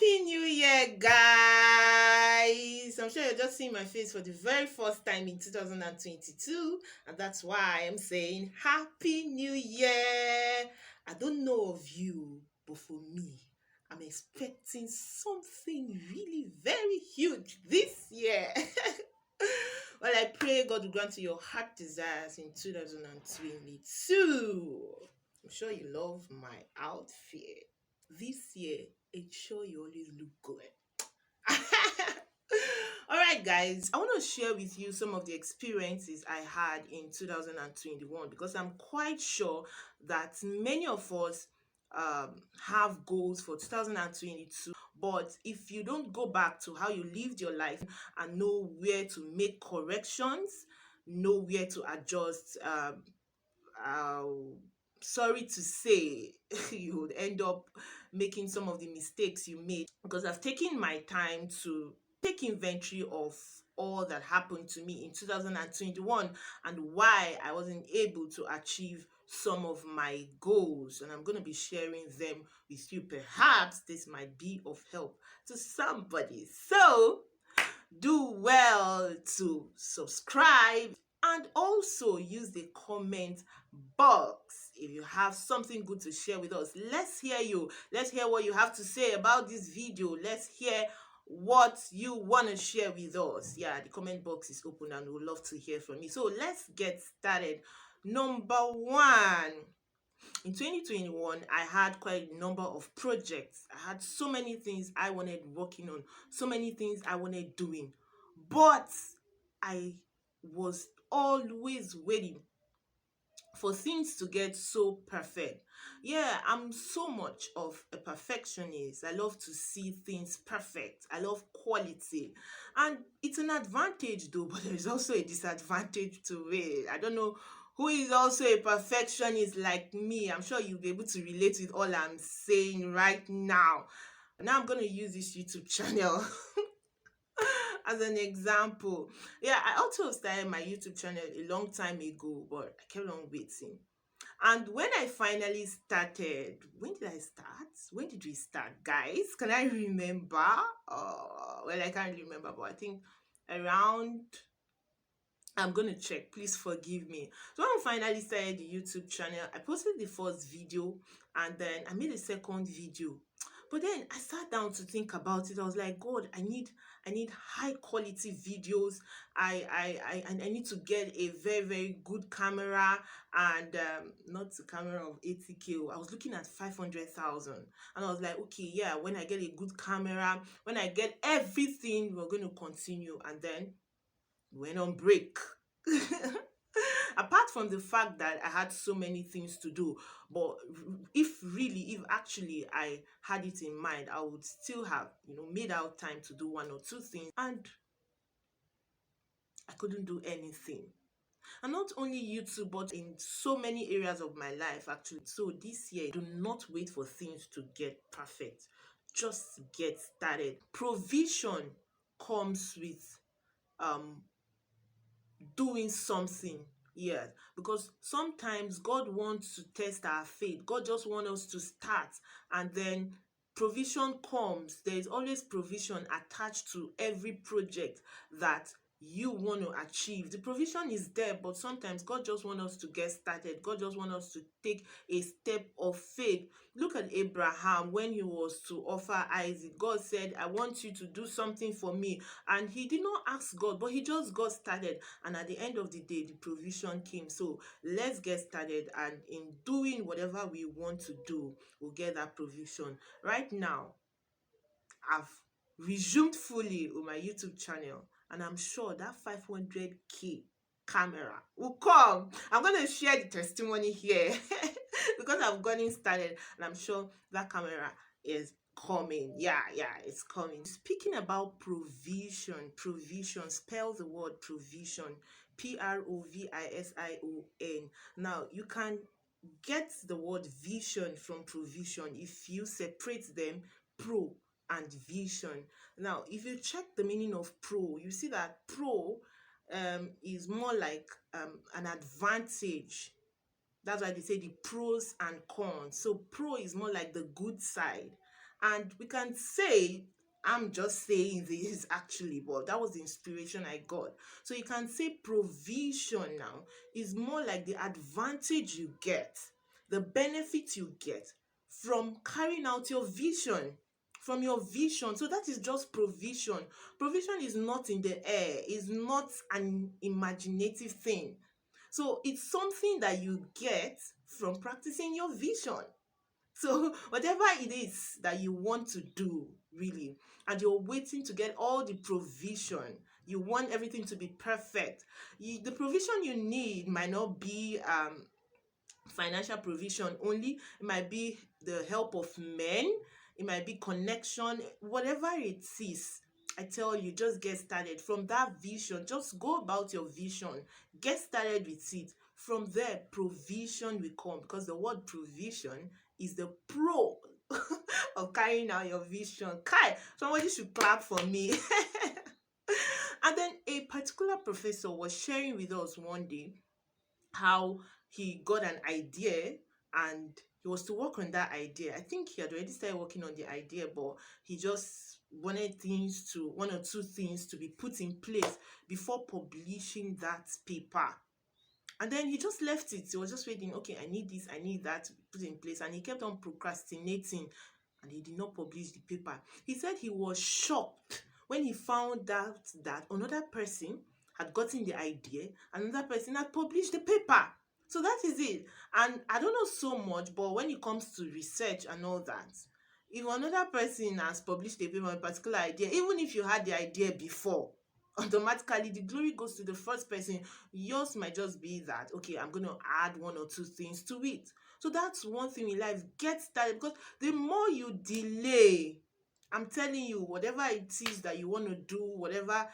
Happy New Year, guys! I'm sure you're just seeing my face for the very first time in 2022, and that's why I'm saying Happy New Year. I don't know of you, but for me, I'm expecting something really very huge this year. Well, I pray God will grant you your heart desires in 2022. I'm sure you love my outfit. This year, ensure you always look good. All right, guys, I want to share with you some of the experiences I had in 2021 because I'm quite sure that many of us have goals for 2022. But if you don't go back to how you lived your life and know where to make corrections, know where to adjust, uh, sorry to say, you would end up making some of the mistakes you made because I've taken my time to take inventory of all that happened to me in 2021 and why I wasn't able to achieve some of my goals. And I'm going to be sharing them with you. Perhaps this might be of help to somebody. So, do well to subscribe and also use the comment box if you have something good to share with us. Let's hear you. Let's hear what you have to say about this video. Let's hear what you want to share with us. Yeah, the comment box is open and we'd love to hear from you. So let's get started. Number one, in 2021, I had quite a number of projects. I had so many things I wanted working on, so many things I wanted doing, but I was always waiting for things to get so perfect. Yeah, I'm so much of a perfectionist. I love to see things perfect. I love quality. And it's an advantage though, but there's also a disadvantage to it. I don't know who is also a perfectionist like me. I'm sure you'll be able to relate with all I'm saying right now. Now I'm going to use this YouTube channel as an example. Yeah, I also started my YouTube channel a long time ago, but I kept on waiting. And when I finally started, when did I start? When did we start, guys? Can I remember? Well, I can't remember, but I think around, I'm gonna check. Please forgive me. So when I finally started the YouTube channel, I posted the first video and then I made a second video. But then I sat down to think about it. I was like, God, I need high quality videos. I need to get a very, very good camera and not the camera of 80K. I was looking at 500,000. And I was like, okay, yeah, when I get a good camera, when I get everything, we're going to continue. And then went on break. Apart from the fact that I had so many things to do, but if actually I had it in mind, I would still have, made out time to do one or two things, and I couldn't do anything. And not only YouTube, but in so many areas of my life, actually. So this year, do not wait for things to get perfect. Just get started. Provision comes with um doing something. Yes, because sometimes God wants to test our faith. God just wants us to start, and then provision comes. There is always provision attached to every project that you want to achieve. The provision is there, but sometimes God just wants us to get started. God just wants us to take a step of faith. Look at Abraham when he was to offer Isaac. God said, I want you to do something for me. And he did not ask God, but he just got started. And at the end of the day, the provision came. So let's get started. And in doing whatever we want to do, we'll get that provision. Right now, I've resumed fully with my YouTube channel. And I'm sure that 500K camera will come. I'm going to share the testimony here because I've gotten started. And I'm sure that camera is coming. Yeah, it's coming. Speaking about provision, spell the word provision. Provision. Now you can get the word vision from provision if you separate them, pro and vision. Now if you check the meaning of pro, you see that pro is more like an advantage. That's why they say the pros and cons. So pro is more like the good side, And we can say, I'm just saying this actually, but that was the inspiration I got. So you can say provision now is more like the advantage you get, the benefit you get from carrying out your vision. From your vision. So that is just provision. Provision is not in the air, it's not an imaginative thing. So it's something that you get from practicing your vision. So whatever it is that you want to do, really, and you're waiting to get all the provision, you want everything to be perfect. The provision you need might not be financial provision only. It might be the help of men, it might be connection, whatever it is. I tell you, just get started from that vision. Just go about your vision, get started with it. From there, provision will come, because the word provision is the pro of carrying out your vision. Kai, somebody should clap for me. And then a particular professor was sharing with us one day how he got an idea, and he was to work on that idea. I think he had already started working on the idea, but he just wanted one or two things to be put in place before publishing that paper. And then he just left it. He was just waiting. Okay, I need this, I need that to be put in place. And he kept on procrastinating, and he did not publish the paper. He said he was shocked when he found out that another person had gotten the idea, and another person had published the paper. So that is it. And I don't know so much, but when it comes to research and all that, if another person has published a paper on a particular idea, even if you had the idea before, automatically the glory goes to the first person. Yours might just be that, okay, I'm going to add one or two things to it. So that's one thing in life. Get started, because the more you delay, I'm telling you, whatever it is that you want to do, whatever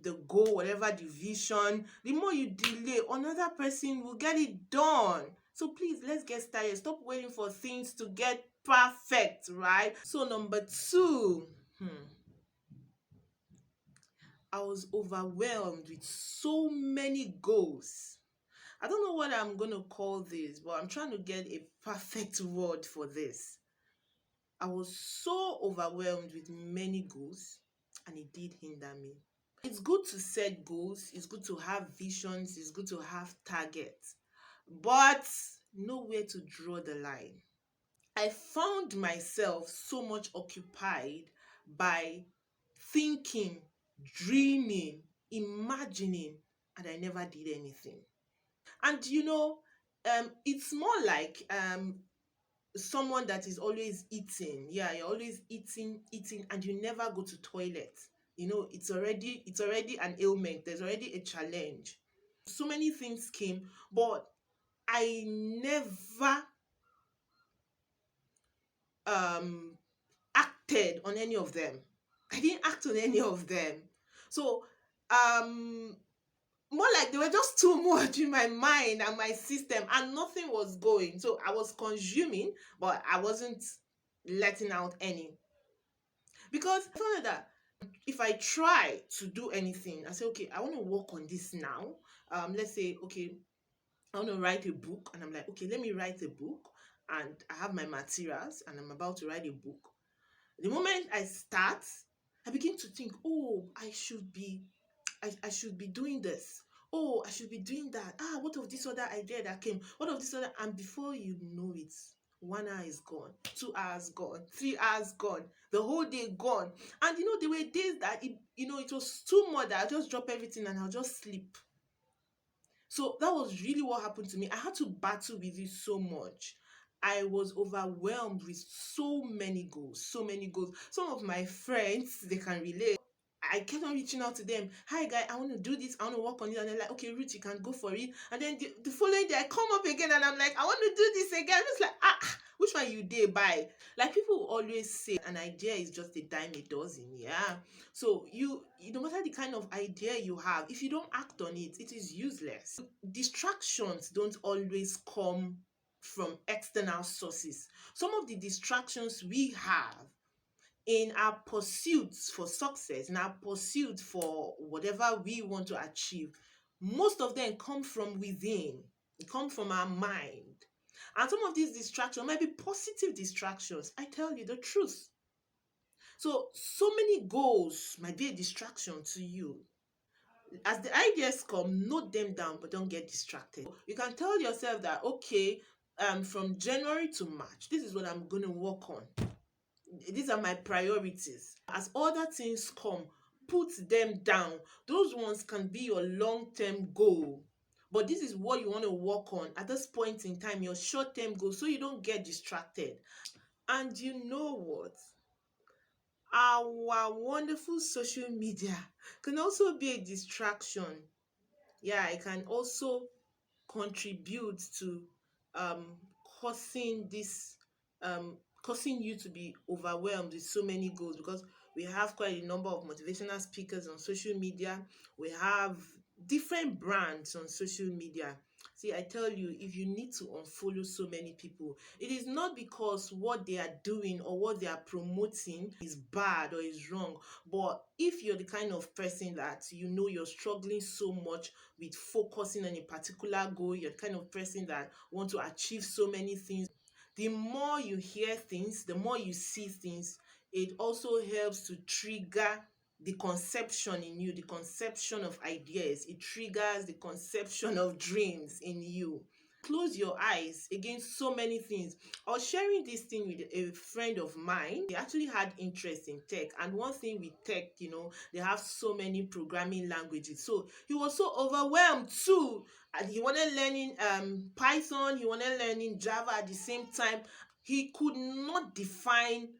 the goal, whatever the vision, the more you delay, another person will get it done. So please, let's get started. Stop waiting for things to get perfect, right? So number two, I was overwhelmed with so many goals. I don't know what I'm going to call this, but I'm trying to get a perfect word for this. I was so overwhelmed with many goals, and it did hinder me. It's good to set goals, it's good to have visions, it's good to have targets, but nowhere to draw the line. I found myself so much occupied by thinking, dreaming, imagining, and I never did anything. And it's more like someone that is always eating. Yeah, you're always eating, and you never go to toilet. It's already an ailment. There's already a challenge. So many things came, but I never um acted on any of them. I didn't act on any of them. So um more like they were just too much in my mind and my system, and nothing was going. So I was consuming, but I wasn't letting out any. Because I found out that if I try to do anything, I say, okay, I want to work on this now. Let's say, okay, I want to write a book, and I'm like, okay, let me write a book, and I have my materials, and I'm about to write a book. The moment I start, I begin to think, oh, I should be doing this. Oh, I should be doing that. Ah, what of this other idea that came? What of this other? And before you know it, 1 hour is gone, 2 hours gone, 3 hours gone, the whole day gone. And there were days that it was too much that I just drop everything and I'll just sleep. So that was really what happened to me. I had to battle with it so much. I was overwhelmed with so many goals, so many goals. Some of my friends, they can relate. I kept on reaching out to them. Hi, guy, I want to do this. I want to work on it. And they're like, okay, Ruth, you can go for it. And then the following day, I come up again and I'm like, I want to do this again. I'm just like, which one you did buy? Like people will always say, an idea is just a dime a dozen. Yeah. So no matter the kind of idea you have, if you don't act on it, it is useless. Distractions don't always come from external sources. Some of the distractions we have in our pursuits for success, in our pursuit for whatever we want to achieve, most of them come from within, come from our mind. And some of these distractions might be positive distractions. I tell you the truth. So many goals might be a distraction to you. As the ideas come, note them down, but don't get distracted. You can tell yourself that, okay, from January to March, this is what I'm going to work on. These are my priorities. As other things come, put them down. Those ones can be your long-term goal. But this is what you want to work on at this point in time, your short-term goal, so you don't get distracted. And you know what? Our wonderful social media can also be a distraction. Yeah, it can also contribute to um causing this causing you to be overwhelmed with so many goals, because we have quite a number of motivational speakers on social media. We have different brands on social media. See, I tell you, if you need to unfollow so many people, it is not because what they are doing or what they are promoting is bad or is wrong. But if you're the kind of person that you're struggling so much with focusing on a particular goal, you're the kind of person that want to achieve so many things, the more you hear things, the more you see things, it also helps to trigger the conception in you, the conception of ideas. It triggers the conception of dreams in you. Close your eyes against so many things. I was sharing this thing with a friend of mine. He actually had interest in tech, and one thing with tech, they have so many programming languages. So he was so overwhelmed too, and he wanted learning Python, he wanted learning Java at the same time. He could not define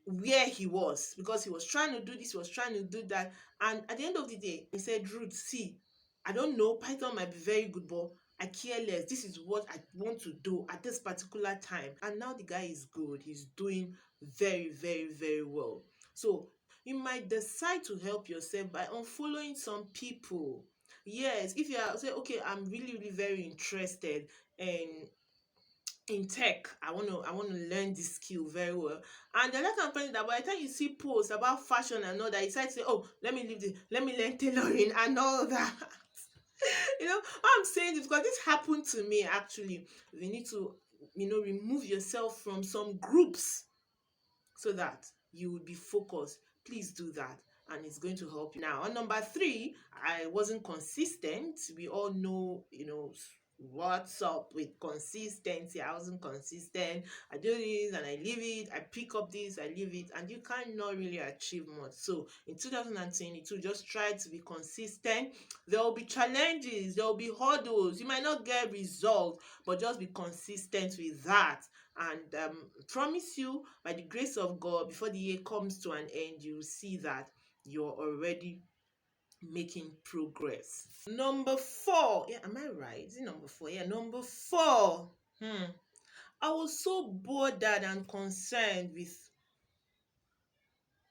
where he was, because he was trying to do this, he was trying to do that. And at the end of the day, he said, Ruth, see, I don't know, Python might be very good, but I care less. This is what I want to do at this particular time. And now the guy is good. He's doing very, very, very well. So you might decide to help yourself by unfollowing some people. Yes, if you are say, okay, I'm really, really very interested in tech. I want to learn this skill very well. And the other company that by the time you see posts about fashion and all that, you decide to say, oh, let me learn tailoring and all that. What I'm saying is because this happened to me actually. You need to, remove yourself from some groups so that you will be focused. Please do that, and it's going to help you. Now, on number three, I wasn't consistent. We all know, what's up with consistency. I wasn't consistent. I do this and I leave it. I pick up this, I leave it, and you cannot really achieve much. So in 2022, just try to be consistent. There will be challenges, there will be hurdles. You might not get results, but just be consistent with that. And promise you, by the grace of God, before the year comes to an end, you will see that you're already making progress. Number four. Yeah, am I right? Is it number four? Yeah, number four. I was so bothered and concerned with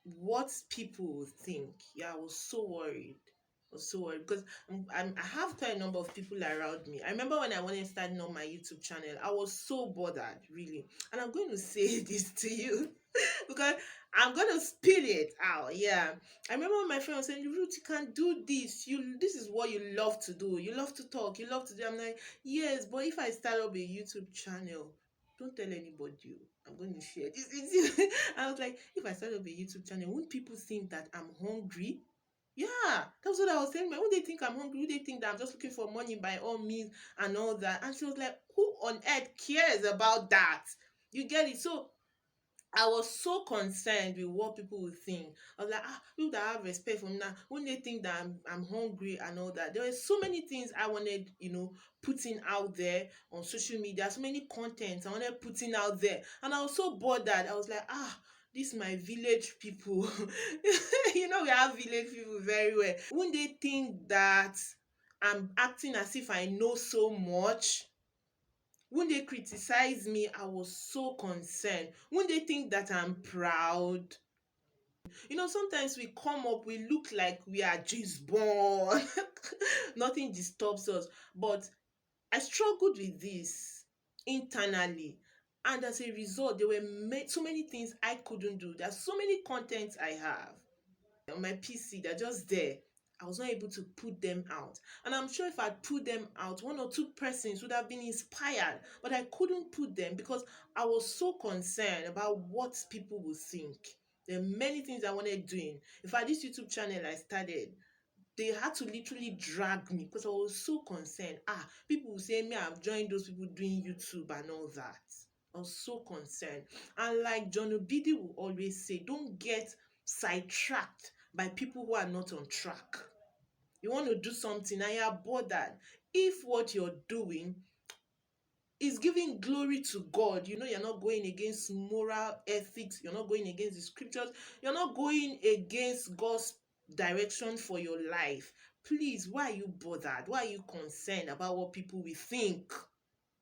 what people would think. Yeah, I was so worried. I was so worried because I have quite a number of people around me. I remember when I wanted to start on my YouTube channel, I was so bothered, really. And I'm going to say this to you because I'm gonna spill it out. Yeah. I remember when my friend was saying, Ruth, you can do this. This is what you love to do. You love to talk, you love to do. I'm like, yes, but if I start up a YouTube channel, don't tell anybody. I'm going to share this with you. I was like, if I start up a YouTube channel, won't people think that I'm hungry? Yeah, that's what I was saying. When they think I'm hungry, they think that I'm just looking for money by all means and all that. And she was like, who on earth cares about that? You get it? So I was so concerned with what people would think. I was like, people that have respect for me now, when they think that I'm hungry and all that. There were so many things I wanted, putting out there on social media, so many contents I wanted putting out there. And I was so bothered. I was like, this my village people. We have village people very well. When they think that I'm acting as if I know so much, when they criticize me, I was so concerned. When they think that I'm proud, sometimes we come up, we look like we are just born. Nothing disturbs us. But I struggled with this internally. And as a result, there were so many things I couldn't do. There's so many contents I have on my PC, they're just there. I was not able to put them out. And I'm sure if I'd put them out, one or two persons would have been inspired. But I couldn't put them because I was so concerned about what people would think. There are many things I wanted doing. In fact, this YouTube channel I started, they had to literally drag me because I was so concerned. People will say me, I've joined those people doing YouTube and all that. I was so concerned. And like John Obidi will always say, don't get sidetracked by people who are not on track. You want to do something and you're bothered. If what you're doing is giving glory to God, you're not going against moral ethics, you're not going against the scriptures, you're not going against God's direction for your life. Please, why are you bothered? Why are you concerned about what people will think?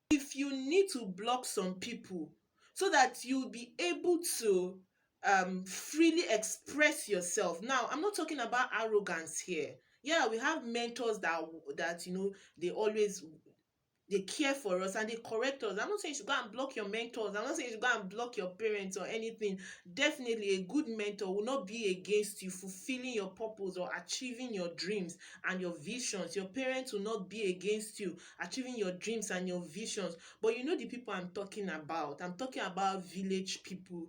If you need to block some people so that you'll be able to freely express yourself. Now, I'm not talking about arrogance here. Yeah, we have mentors that they always they care for us and they correct us. I'm not saying you should go and block your mentors. I'm not saying you should go and block your parents or anything. Definitely, a good mentor will not be against you fulfilling your purpose or achieving your dreams and your visions. Your parents will not be against you achieving your dreams and your visions. But you know the people I'm talking about. I'm talking about village people.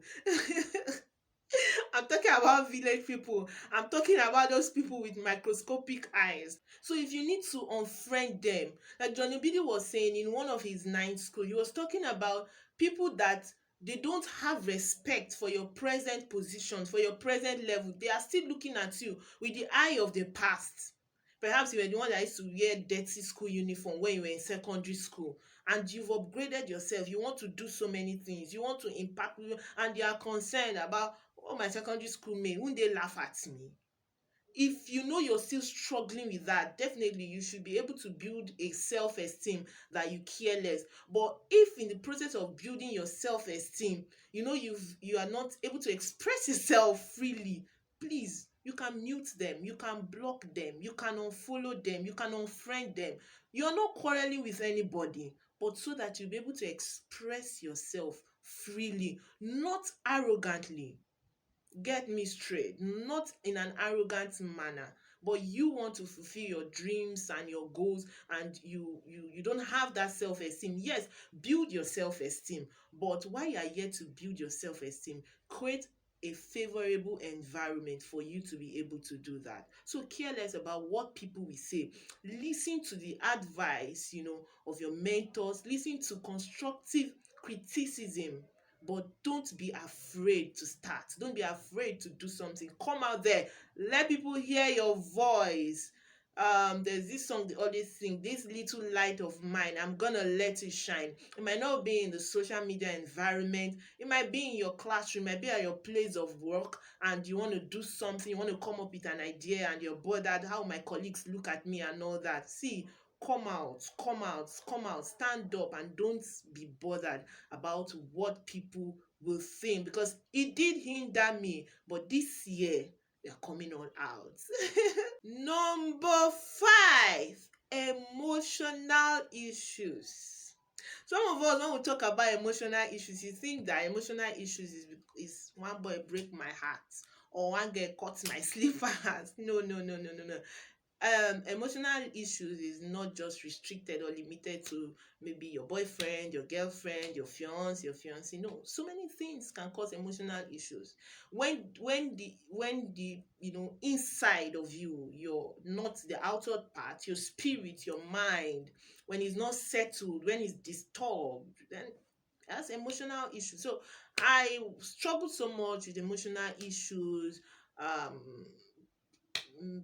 I'm talking about village people. I'm talking about those people with microscopic eyes. So if you need to unfriend them, like Johnny Bidi was saying in one of his ninth school, he was talking about people that they don't have respect for your present position, for your present level. They are still looking at you with the eye of the past. Perhaps you were the one that used to wear dirty school uniform when you were in secondary school, and you've upgraded yourself. You want to do so many things. You want to impact people, and you are concerned about, oh, my secondary school mate, won't they laugh at me? If you know you're still struggling with that, definitely you should be able to build a self-esteem that you care less. But if in the process of building your self-esteem, you are not able to express yourself freely, please, you can mute them, you can block them, you can unfollow them, you can unfriend them. You're not quarreling with anybody, but so that you'll be able to express yourself freely, not arrogantly. Get me straight, not in an arrogant manner, but you want to fulfill your dreams and your goals, and you don't have that self-esteem. Yes, build your self-esteem, but while you are yet to build your self-esteem, create a favorable environment for you to be able to do that. So care less about what people will say. Listen to the advice of your mentors. Listen to constructive criticism, but don't be afraid to start. Don't be afraid to do something. Come out there. Let people hear your voice. There's this song they always sing, this little light of mine, I'm gonna let it shine. It might not be in the social media environment, it might be in your classroom, it might be at your place of work, and you want to do something, you want to come up with an idea, and you're bothered how my colleagues look at me and all that. See, come out, come out, come out, stand up, and don't be bothered about what people will think, because it did hinder me, but this year we are coming all out. Number five, emotional issues. Some of us, when we talk about emotional issues, you think that emotional issues is one boy break my heart or one girl cut my slippers. No, no, no, no, no, no. Emotional issues is not just restricted or limited to maybe your boyfriend, your girlfriend, your fiance. No, so many things can cause emotional issues. When the inside of you, your not the outer part, your spirit, your mind, when it's not settled, when it's disturbed, then that's emotional issues. So I struggle so much with emotional issues.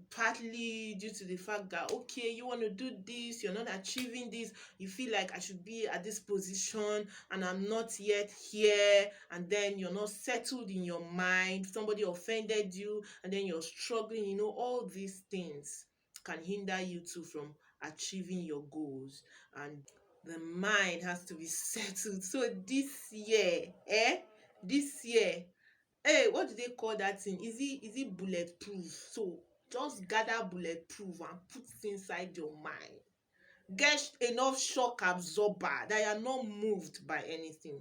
Partly due to the fact that, okay, you want to do this, you're not achieving this, you feel like I should be at this position and I'm not yet here, and then you're not settled in your mind, somebody offended you, and then you're struggling. All these things can hinder you too from achieving your goals, and the mind has to be settled. So this year, hey, what do they call that thing? Is it bulletproof? So just gather bulletproof and put it inside your mind. Get enough shock absorber that you are not moved by anything.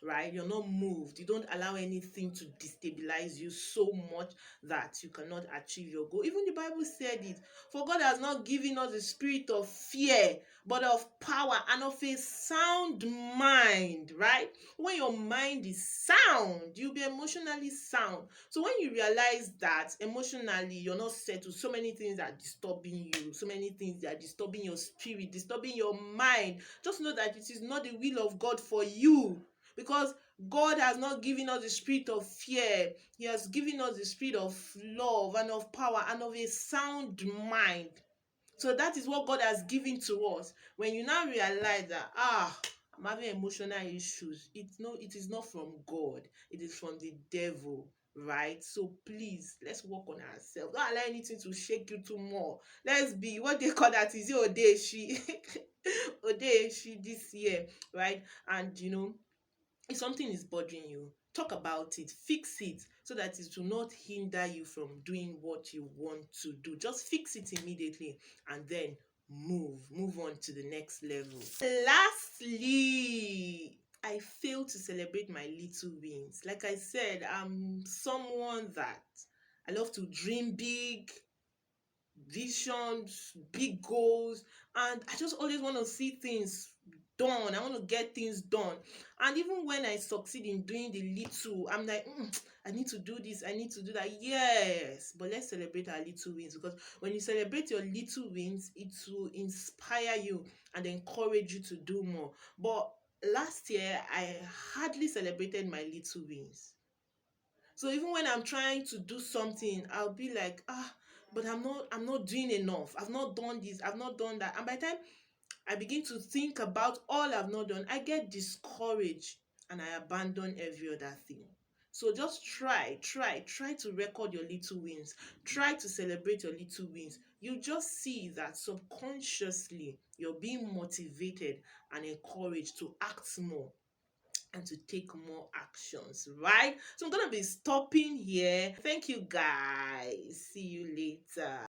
right? You're not moved. You don't allow anything to destabilize you so much that you cannot achieve your goal. Even the Bible said it. For God has not given us a spirit of fear, but of power and of a sound mind, right? When your mind is sound, you'll be emotionally sound. So when you realize that emotionally you're not settled, so many things are disturbing you, so many things that are disturbing your spirit, disturbing your mind, just know that it is not the will of God for you, because God has not given us the spirit of fear. He has given us the spirit of love and of power and of a sound mind. So that is what God has given to us. When you now realize that, I'm having emotional issues, it is not from God, it is from the devil, right? So please, let's work on ourselves. Don't allow anything to shake you too more. Let's be what they call, that is your day she Odeshi this year, right? And if something is bothering you, talk about it, fix it, so that it will not hinder you from doing what you want to do. Just fix it immediately and then move on to the next level. Lastly, I fail to celebrate my little wins. Like I said, I'm someone that I love to dream big, visions, big goals, and I just always want to see things done. I want to get things done. And even when I succeed in doing the little, I'm like, I need to do this, I need to do that. Yes, but let's celebrate our little wins, because when you celebrate your little wins, it will inspire you and encourage you to do more. But last year, I hardly celebrated my little wins. So even when I'm trying to do something, I'll be like, but I'm not doing enough. I've not done this, I've not done that. And by the time I begin to think about all I've not done, I get discouraged and I abandon every other thing. So just try to record your little wins. Try to celebrate your little wins. You just see that subconsciously you're being motivated and encouraged to act more and to take more actions, right? So I'm gonna be stopping here. Thank you guys. See you later.